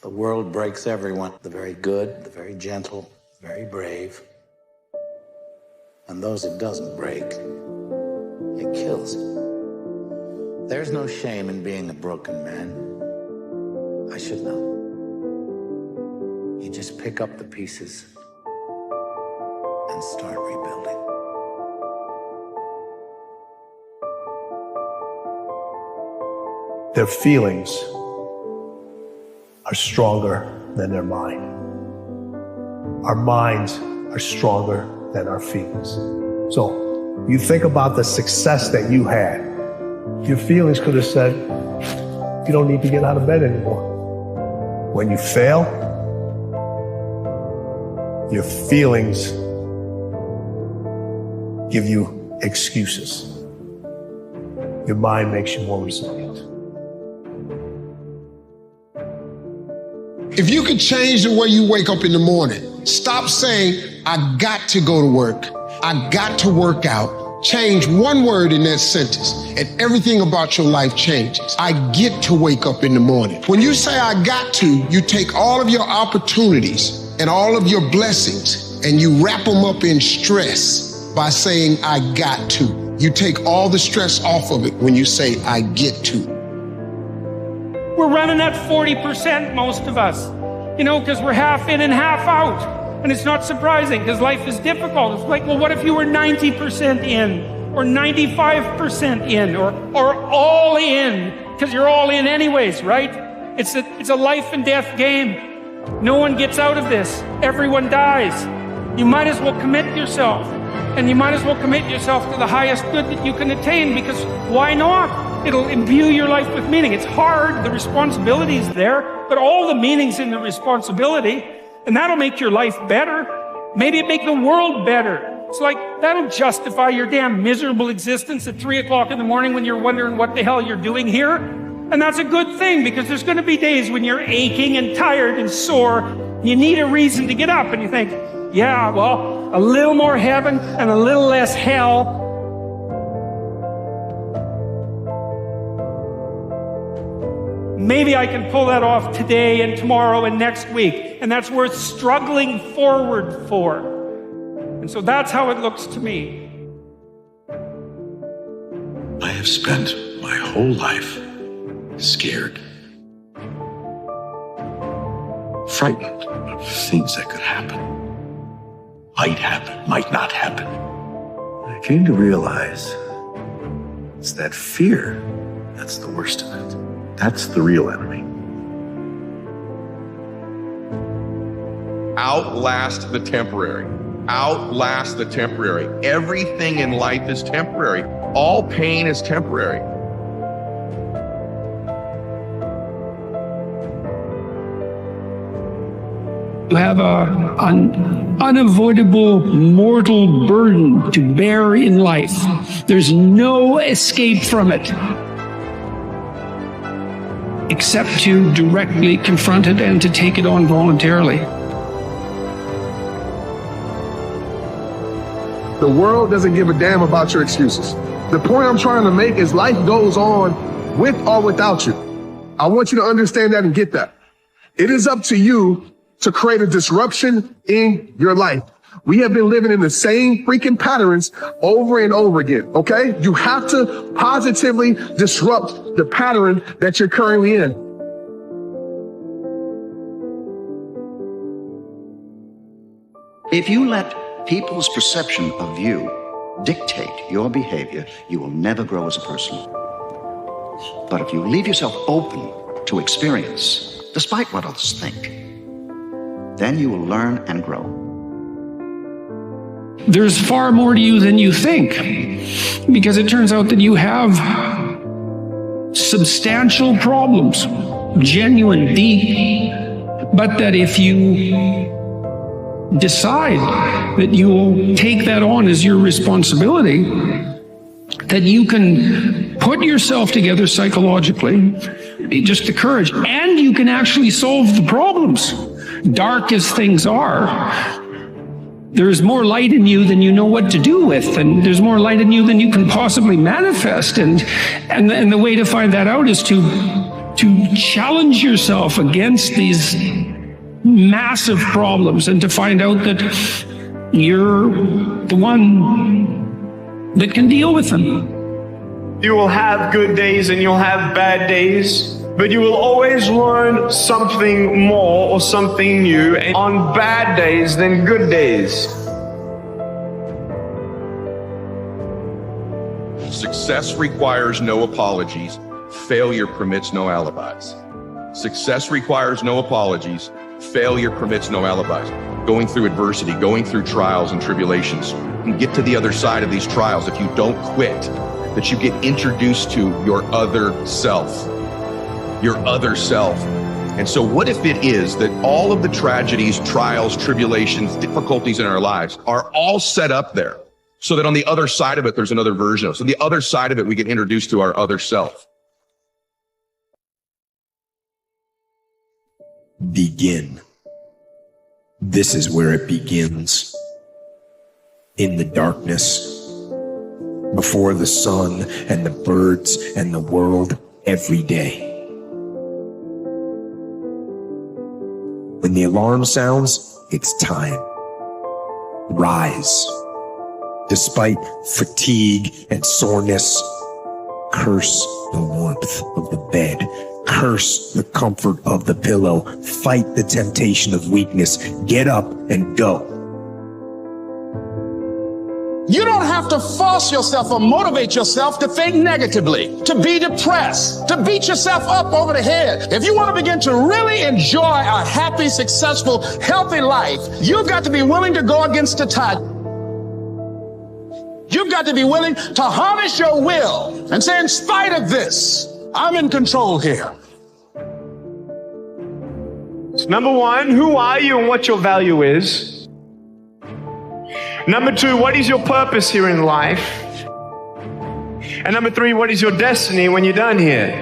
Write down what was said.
The world breaks everyone, the very good, the very gentle, the very brave. And those it doesn't break, it kills. There's no shame in being a broken man. I should know. You just pick up the pieces and start rebuilding. Their feelings are stronger than their mind. Our minds are stronger than our feelings. So you think about the success that you had. Your feelings could have said, you don't need to get out of bed anymore. When you fail, your feelings give you excuses. Your mind makes you more resilient. If you could change the way you wake up in the morning, stop saying, I got to go to work, I got to work out. Change one word in that sentence and everything about your life changes. I get to wake up in the morning. When you say I got to, you take all of your opportunities and all of your blessings and you wrap them up in stress by saying I got to. You take all the stress off of it when you say I get to. We're running at 40%, most of us, because we're half in and half out. And it's not surprising because life is difficult. It's like, well, what if you were 90% in or 95% in or all in? Because you're all in anyways, right? It's a life and death game. No one gets out of this. Everyone dies. You might as well commit yourself. And you might as well commit yourself to the highest good that you can attain, because why not? It'll imbue your life with meaning. It's hard, the responsibility is there, but all the meaning's in the responsibility, and that'll make your life better. Maybe it make the world better. It's like, that'll justify your damn miserable existence at 3 o'clock in the morning when you're wondering what the hell you're doing here. And that's a good thing, because there's going to be days when you're aching and tired and sore. You need a reason to get up, and you think, yeah, well, a little more heaven and a little less hell. Maybe I can pull that off today and tomorrow and next week, and that's worth struggling forward for. And so that's how it looks to me. I have spent my whole life scared, frightened of things that could happen, might happen, might not happen. I came to realize it's that fear that's the worst of it. That's the real enemy. Outlast the temporary. Outlast the temporary. Everything in life is temporary. All pain is temporary. You have an unavoidable mortal burden to bear in life. There's no escape from it, except to directly confront it and to take it on voluntarily. The world doesn't give a damn about your excuses. The point I'm trying to make is life goes on with or without you. I want you to understand that and get that. It is up to you to create a disruption in your life. We have been living in the same freaking patterns over and over again, okay? You have to positively disrupt the pattern that you're currently in. If you let people's perception of you dictate your behavior, you will never grow as a person. But if you leave yourself open to experience, despite what others think, then you will learn and grow. There's far more to you than you think, because it turns out that you have substantial problems, genuine, deep, but that if you decide that you will take that on as your responsibility, that you can put yourself together psychologically, just the courage, and you can actually solve the problems. Dark as things are, there's more light in you than you know what to do with, and there's more light in you than you can possibly manifest, and the way to find that out is to to challenge yourself against these massive problems and to find out that you're the one that can deal with them. You will have good days and you'll have bad days, but you will always learn something more or something new on bad days than good days. Success requires no apologies. Failure permits no alibis. Success requires no apologies. Failure permits no alibis. Going through adversity, going through trials and tribulations, you can get to the other side of these trials if you don't quit, that you get introduced to your other self. Your other self. And so what if it is that all of the tragedies, trials, tribulations, difficulties in our lives are all set up there so that on the other side of it, there's another version of it. So the other side of it, we get introduced to our other self. Begin. This is where it begins. In the darkness, before the sun and the birds and the world every day. When the alarm sounds, it's time. Rise. Despite fatigue and soreness, curse the warmth of the bed. Curse the comfort of the pillow. Fight the temptation of weakness. Get up and go. You don't have to force yourself or motivate yourself to think negatively, to be depressed, to beat yourself up over the head. If you want to begin to really enjoy a happy, successful, healthy life, you've got to be willing to go against the tide. You've got to be willing to harness your will and say, in spite of this, I'm in control here. Number one, who are you and what your value is? Number two, what is your purpose here in life? And number three, what is your destiny when you're done here?